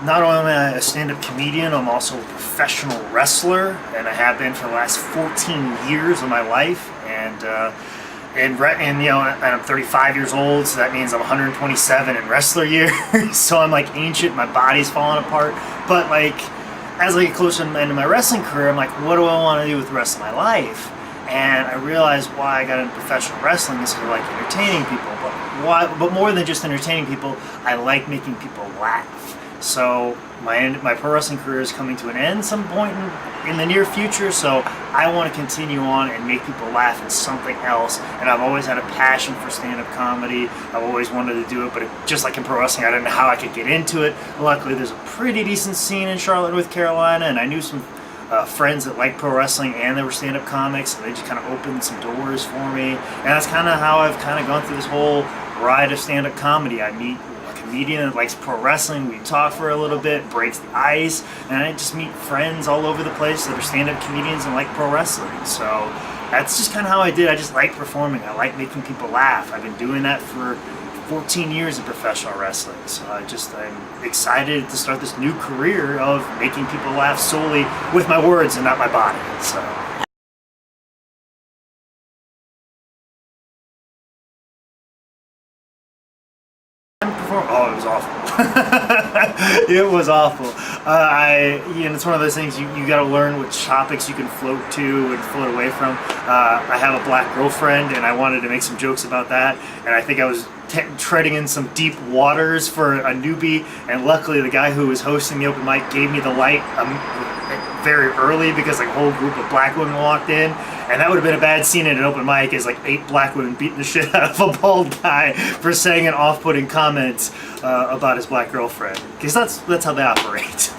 Not only am I a stand-up comedian, I'm also a professional wrestler, and I have been for the last 14 years of my life. And I'm 35 years old, so that means I'm 127 in wrestler years. So I'm like ancient, my body's falling apart. But like, as I get closer to the end of my wrestling career, I'm like, what do I want to do with the rest of my life? And I realized why I got into professional wrestling is because I like entertaining people. But more than just entertaining people, I like making people laugh. So my pro wrestling career is coming to an end some point in the near future, so I want to continue on and make people laugh in something else. And I've always had a passion for stand-up comedy. I've always wanted to do it, but just like in pro wrestling, I didn't know how I could get into it. Luckily, there's a pretty decent scene in Charlotte, North Carolina, and I knew some friends that like pro wrestling and they were stand-up comics, and they just kind of opened some doors for me. And that's kind of how I've kind of gone through this whole ride of stand-up comedy. I meet comedian that likes pro wrestling, we talk for a little bit, breaks the ice, and I just meet friends all over the place that are stand-up comedians and like pro wrestling. So that's just kind of how I did. I just like performing. I like making people laugh. I've been doing that for 14 years of professional wrestling. So I'm excited to start this new career of making people laugh solely with my words and not my body. So. Oh, it was awful. It was awful. It's one of those things you got to learn which topics you can float to and float away from. I have a black girlfriend, and I wanted to make some jokes about that, and I think I was treading in some deep waters for a newbie, and luckily the guy who was hosting the open mic gave me the light very early, because like a whole group of black women walked in, and that would have been a bad scene at an open mic, is like 8 black women beating the shit out of a bald guy for saying an off-putting comment about his black girlfriend, because that's how they operate.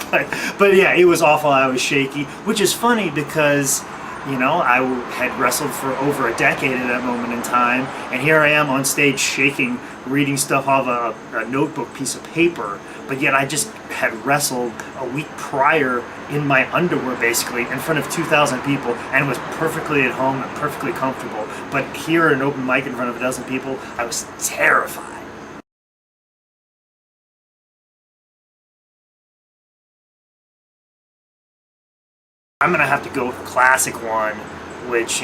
but yeah, it was awful. I was shaky, which is funny because I had wrestled for over a decade at that moment in time, and here I am on stage shaking, reading stuff off a notebook piece of paper, but yet I just had wrestled a week prior in my underwear, basically, in front of 2,000 people, and was perfectly at home and perfectly comfortable. But here at an open mic in front of a dozen people, I was terrified. I'm gonna have to go with a classic one, which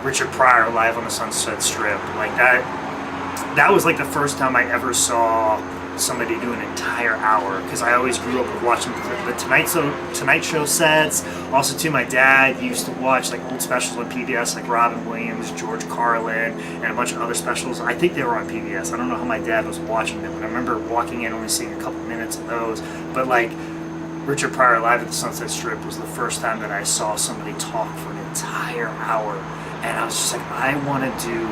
Richard Pryor live on the Sunset Strip. Like that was like the first time I ever saw somebody do an entire hour, because I always grew up with watching the Tonight Show sets. Also, too, my dad used to watch like old specials on PBS, like Robin Williams, George Carlin, and a bunch of other specials. I think they were on PBS. I don't know how my dad was watching them, but I remember walking in only seeing a couple minutes of those. But like, Richard Pryor live at the Sunset Strip was the first time that I saw somebody talk for an entire hour, and I was just like, I want to do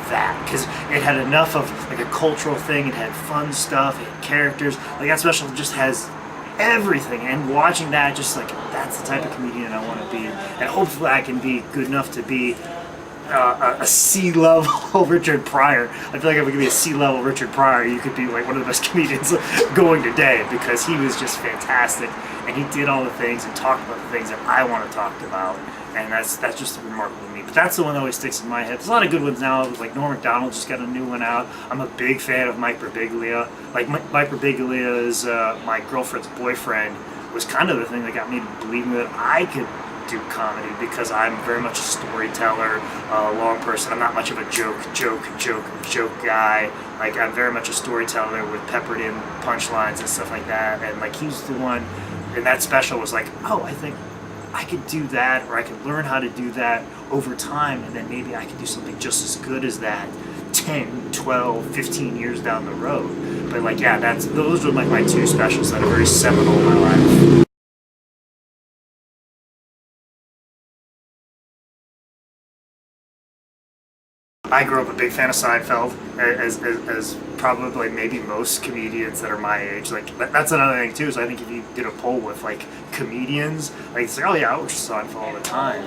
that, because it had enough of like a cultural thing, it had fun stuff, it had characters. Like, that special just has everything, and watching that, just like, that's the type of comedian I want to be, and hopefully I can be good enough to be a C-level Richard Pryor. I feel like if we could be a C-level Richard Pryor, you could be like one of the best comedians going today, because he was just fantastic, and he did all the things and talked about the things that I want to talk about, and that's just remarkable to me. But that's the one that always sticks in my head. There's a lot of good ones now. Like Norm Macdonald just got a new one out. I'm a big fan of Mike Birbiglia. Like Mike Birbiglia is my girlfriend's boyfriend. Was kind of the thing that got me believing that I could do comedy, because I'm very much a storyteller, a long person. I'm not much of a joke guy. Like, I'm very much a storyteller with peppered in punchlines and stuff like that. And like, he's the one in that special was like, oh, I think I could do that, or I could learn how to do that over time, and then maybe I could do something just as good as that 10, 12, 15 years down the road. But like, yeah, those were like my 2 specials that are very seminal in my life. I grew up a big fan of Seinfeld, as probably maybe most comedians that are my age. Like, that's another thing too. Is I think if you did a poll with like comedians, like, it's like, oh yeah, I watch Seinfeld all the time.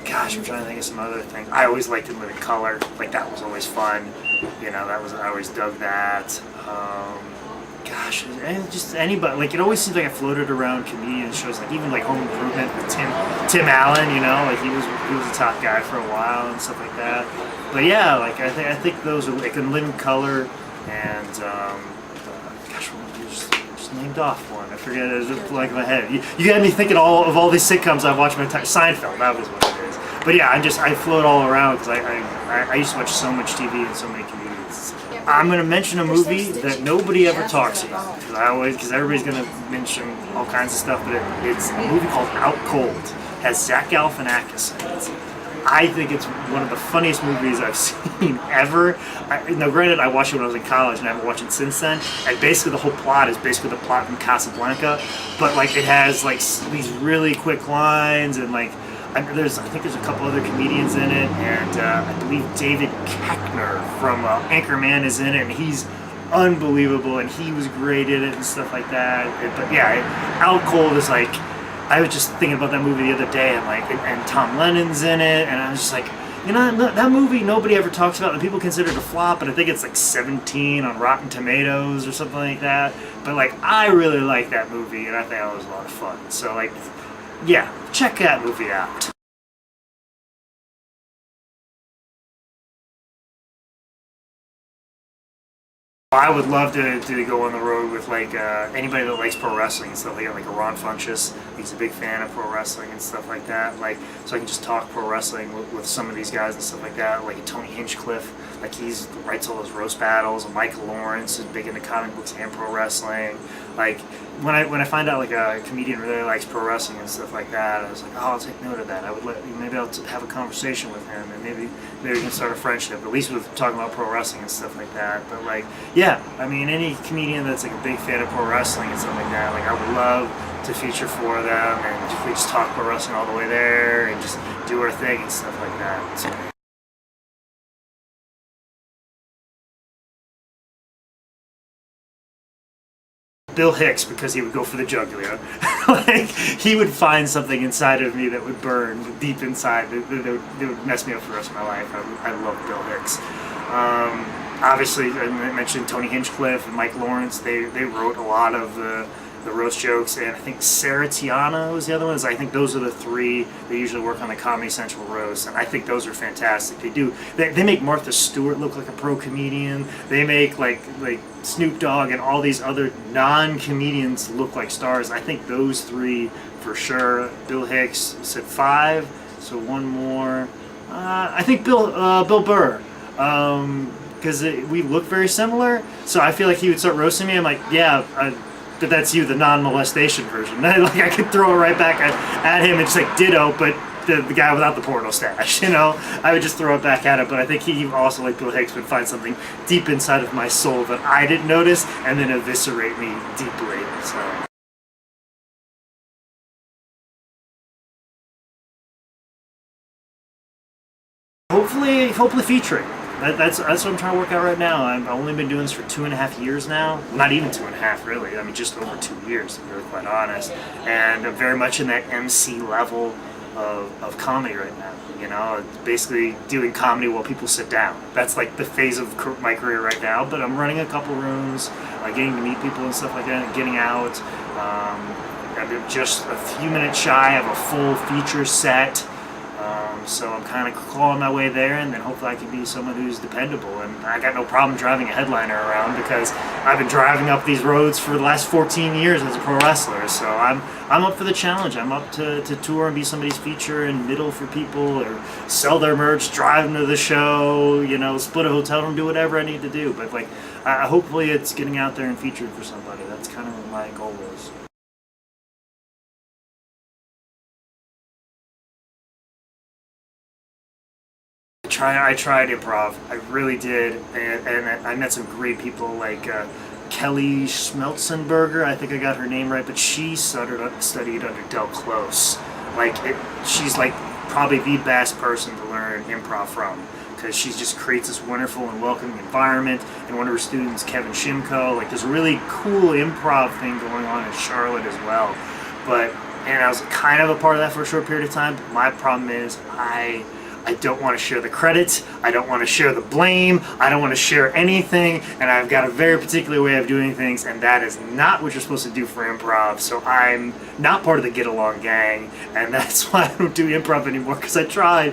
Gosh, I'm trying to think of some other things. I always liked In Living Color. Like, that was always fun. I always dug that. Gosh, and just anybody. Like, it always seems like I floated around comedian shows, like even like Home Improvement with Tim Allen. Like he was a top guy for a while and stuff like that. But yeah, like I think those are like In Living Color and gosh, what was named off one. I forget it. It's like in my head. You had me thinking of all these sitcoms I've watched my time. Seinfeld, that was what it is. But yeah, I float all around because I used to watch so much TV and so many comedians. I'm gonna mention a movie that nobody ever talks about because everybody's gonna mention all kinds of stuff, but it's a movie called Out Cold. It has Zach Galifianakis in it. I think it's one of the funniest movies I've seen ever. Now, granted, I watched it when I was in college, and I haven't watched it since then. And basically, the whole plot is basically the plot from Casablanca, but like it has like these really quick lines, and like I think there's a couple other comedians in it, and I believe David Koechner from Anchorman is in it, and he's unbelievable, and he was great in it and stuff like that. But yeah, Out Cold is like. I was just thinking about that movie the other day, and Tom Lennon's in it, and I was just like, that movie nobody ever talks about, and people consider it a flop, but I think it's like 17 on Rotten Tomatoes or something like that. But like, I really like that movie, and I think that was a lot of fun. So like, yeah, check that movie out. I would love to go on the road with like anybody that likes pro wrestling and stuff like that, like a Ron Funches. He's a big fan of pro wrestling and stuff like that. Like, so I can just talk pro wrestling with some of these guys and stuff like that. Like Tony Hinchcliffe, like he writes all those roast battles. And Michael Lawrence is big into comic books and pro wrestling. Like when I find out like a comedian really likes pro wrestling and stuff like that, I was like, oh, I'll take note of that. Maybe I'll have a conversation with him, and maybe we can start a friendship, at least with talking about pro wrestling and stuff like that. But like, yeah, I mean, any comedian that's like a big fan of pro wrestling and stuff like that, like I would love to feature for them, and we just talk pro wrestling all the way there, and just do our thing and stuff like that. So, Bill Hicks, because he would go for the jugular. Like, he would find something inside of me that would burn deep inside, that would mess me up for the rest of my life. I love Bill Hicks. Obviously, I mentioned Tony Hinchcliffe and Mike Lawrence. They wrote a lot of the roast jokes, and I think Sarah Tiana was the other ones. I think those are the three that usually work on the Comedy Central roast, and I think those are fantastic. They make Martha Stewart look like a pro comedian. They make like Snoop Dogg and all these other non-comedians look like stars. I think those three for sure. Bill Hicks said 5, so one more. I think Bill Burr. Because we look very similar, so I feel like he would start roasting me. I'm like, yeah, but that's you, the non-molestation version. Like I could throw it right back at him and just like ditto, but the guy without the porno stash, I would just throw it back at him. But I think he also, like Bill Hicks, would find something deep inside of my soul that I didn't notice, and then eviscerate me deeply. So. Hopefully featuring. That's what I'm trying to work out right now. I've only been doing this for 2.5 years now. Not even 2.5, really. I mean, just over 2 years, to be really quite honest. And I'm very much in that MC level of comedy right now. Basically doing comedy while people sit down. That's like the phase of my career right now. But I'm running a couple rooms, getting to meet people and stuff like that, and getting out. I'm just a few minutes shy of a full feature set. So I'm kind of clawing my way there, and then hopefully I can be someone who's dependable. And I got no problem driving a headliner around because I've been driving up these roads for the last 14 years as a pro wrestler. So I'm up for the challenge. I'm up to tour and be somebody's feature and middle for people, or sell their merch, drive them to the show, split a hotel room, do whatever I need to do. But hopefully it's getting out there and featured for somebody. That's kind of what my goal is. I tried improv. I really did, and I met some great people like Kelly Schmelzenberger. I think I got her name right, but she studied under Del Close. She's like probably the best person to learn improv from, because she just creates this wonderful and welcoming environment. And one of her students, Kevin Shimko, there's a really cool improv thing going on in Charlotte as well. And I was kind of a part of that for a short period of time. But my problem is I don't want to share the credit, I don't want to share the blame, I don't want to share anything, and I've got a very particular way of doing things, and that is not what you're supposed to do for improv. So I'm not part of the Get Along gang, and that's why I don't do improv anymore, because I tried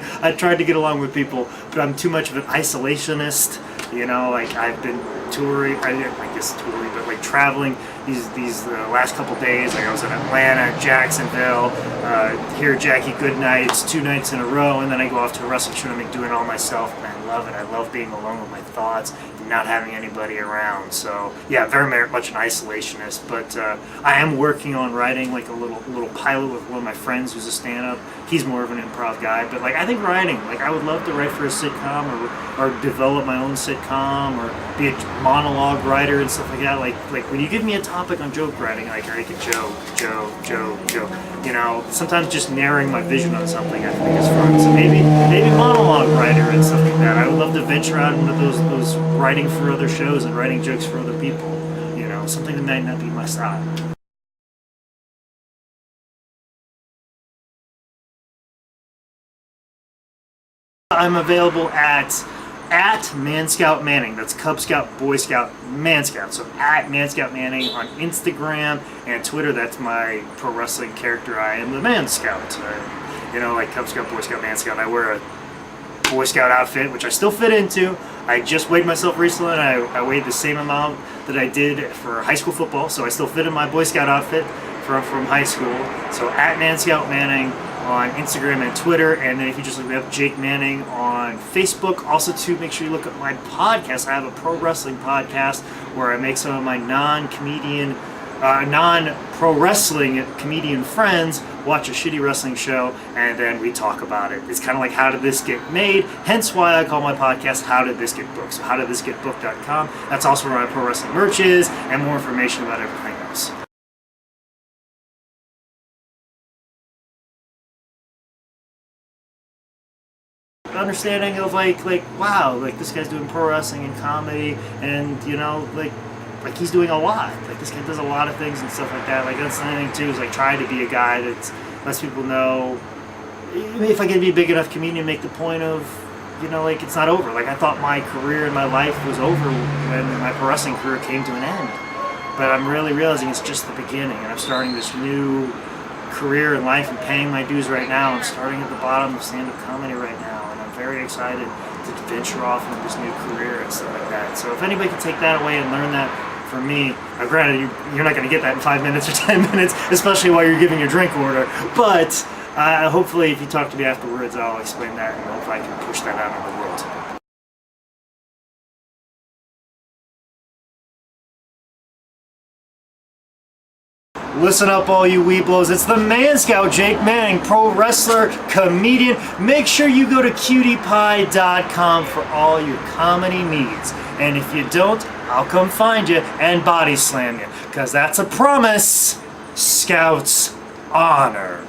to get along with people, but I'm too much of an isolationist. You know, like I've been touring, I guess touring, but like traveling these last couple days. Like I was in Atlanta, Jacksonville, here Jackie Goodnights, 2 nights in a row, and then I go off to a wrestling tournament doing it all myself, and I love it. I love being alone with my thoughts and not having anybody around. So yeah, very much an isolationist, but I am working on writing like a little pilot with one of my friends who's a stand-up. He's more of an improv guy, but like I think writing, like I would love to write for a sitcom or develop my own sitcom or be a monologue writer and stuff like that. Like when you give me a topic on joke writing, like I make a joke. You know, sometimes just narrowing my vision on something I think is fun. So maybe monologue writer and stuff like that. I would love to venture out into those writing for other shows and writing jokes for other people. You know, something that might not be my style. I'm available at Man Scout Manning. That's Cub Scout, Boy Scout, Man Scout. So at Man Scout Manning on Instagram and Twitter. That's my pro wrestling character. I am the Man Scout. You know, like Cub Scout, Boy Scout, Man Scout. I wear a Boy Scout outfit, which I still fit into. I just weighed myself recently, and I weighed the same amount that I did for high school football. So I still fit in my Boy Scout outfit from high school. So at Man Scout Manning on Instagram and Twitter, and then if you just look me up, Jake Manning on Facebook. Also, to make sure you look at my podcast. I have a pro wrestling podcast where I make some of my non-pro wrestling comedian friends watch a shitty wrestling show, and then we talk about it. It's kind of like How Did This Get Made? Hence why I call my podcast How Did This Get Booked? So howdidthisgetbooked.com. That's also where my pro wrestling merch is, and more information about everything else. Understanding of like wow, like this guy's doing pro wrestling and comedy, and you know, like he's doing a lot. Like this guy does a lot of things and stuff like that. Like that's the thing too, is like trying to be a guy that lets people know if I can be a big enough comedian, make the point of, you know, like it's not over. Like I thought my career and my life was over when my pro wrestling career came to an end, but I'm really realizing it's just the beginning, and I'm starting this new career in life and paying my dues right now. I'm starting at the bottom of stand-up comedy right now, and I'm very excited to venture off into this new career and stuff like that. So if anybody can take that away and learn that from me, granted you're not going to get that in 5 minutes or 10 minutes, especially while you're giving your drink order, but hopefully if you talk to me afterwards, I'll explain that and hope I can push that out in the world. Listen up, all you weeblos. It's the Man Scout, Jake Manning, pro wrestler, comedian. Make sure you go to cutiepie.com for all your comedy needs. And if you don't, I'll come find you and body slam you. Because that's a promise. Scouts honor.